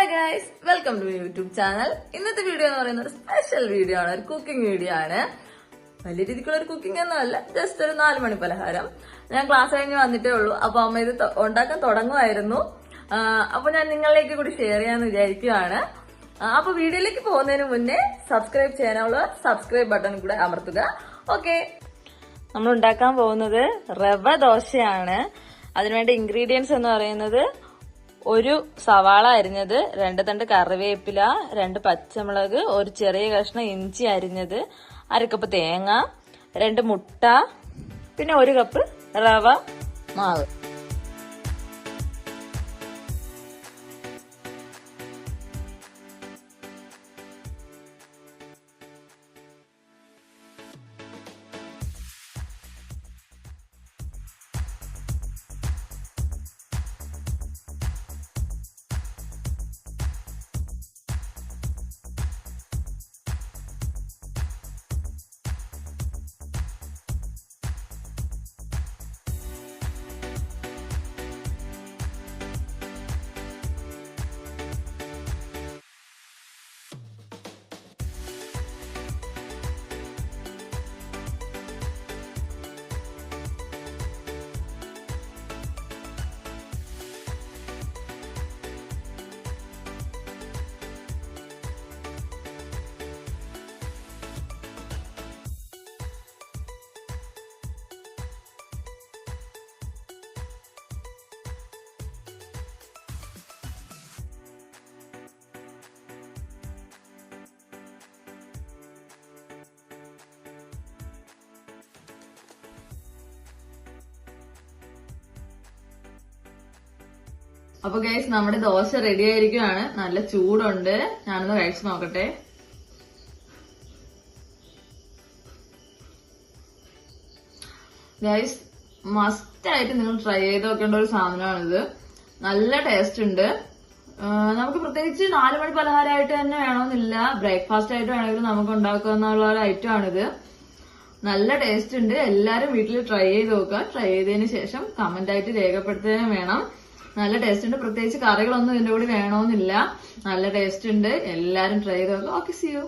Hi guys, welcome to YouTube channel. ഇന്നത്തെ video എന്ന് പറയുന്നത് സ്പെഷ്യൽ വീഡിയോ ആണ്, ഒരു കുക്കിംഗ് വീഡിയോ ആണ്. വലിയ രീതിക്കുള്ള ഒരു കുക്കിംഗ് ഒന്നുമല്ല, ജസ്റ്റ് ഒരു 4 മണി പലഹാരം. ഞാൻ ക്ലാസ് കഴിഞ്ഞ് വന്നിട്ടേ ഉള്ളൂ, അപ്പൊ അമ്മ ഇത് ഉണ്ടാക്കാൻ തുടങ്ങുമായിരുന്നു. അപ്പൊ ഞാൻ നിങ്ങളിലേക്ക് കൂടി ഷെയർ ചെയ്യാന്ന് വിചാരിക്കുകയാണ്. അപ്പൊ വീഡിയോയിലേക്ക് പോകുന്നതിന് മുന്നേ സബ്സ്ക്രൈബ് ചെയ്യാനുള്ള സബ്സ്ക്രൈബ് ബട്ടൺ കൂടെ അമർത്തുക. ഓക്കെ, നമ്മൾ ഉണ്ടാക്കാൻ പോകുന്നത് റവ ദോശയാണ്. അതിനുവേണ്ട ഇൻഗ്രീഡിയൻസ് എന്ന് പറയുന്നത് ഒരു സവാള അരിഞ്ഞത്, 2 തണ്ട് കറിവേപ്പില, 2 പച്ചമുളക്, ഒരു ചെറിയ കഷ്ണം ഇഞ്ചി അരിഞ്ഞത്, 1 കപ്പ് തേങ്ങ, 2 മുട്ട, പിന്നെ 1 കപ്പ് റവ മാവ്. അപ്പൊ ഗൈസ്, നമ്മുടെ ദോശ റെഡി ആയിരിക്കുവാണ്. നല്ല ചൂടുണ്ട്, ഞാനൊന്ന് കഴിച്ചു നോക്കട്ടെ. ഗൈസ്, മസ്റ്റ് ആയിട്ട് നിങ്ങൾ ട്രൈ ചെയ്ത് നോക്കേണ്ട ഒരു സാധനമാണിത്. നല്ല ടേസ്റ്റ് ഉണ്ട്. നമുക്ക് പ്രത്യേകിച്ച് 4 മണി പലഹാരമായിട്ട് തന്നെ വേണമെന്നില്ല, ബ്രേക്ക്ഫാസ്റ്റ് ആയിട്ട് വേണമെങ്കിലും നമുക്ക് ഉണ്ടാക്കാവുന്ന ഒരു ഐറ്റം ആണിത്. നല്ല ടേസ്റ്റ് ഉണ്ട്. എല്ലാരും വീട്ടിൽ ട്രൈ ചെയ്ത് നോക്കുക. ട്രൈ ചെയ്തതിന് ശേഷം കമന്റ് ആയിട്ട് രേഖപ്പെടുത്തുകയും വേണം. നല്ല ടേസ്റ്റ് ഉണ്ട്. പ്രത്യേകിച്ച് കറികളൊന്നും ഇതിന്റെ കൂടെ വേണമെന്നില്ല. നല്ല ടേസ്റ്റ് ഉണ്ട്. എല്ലാരും ട്രൈ ചെയ്ത് നോക്കുക. Okay, see U.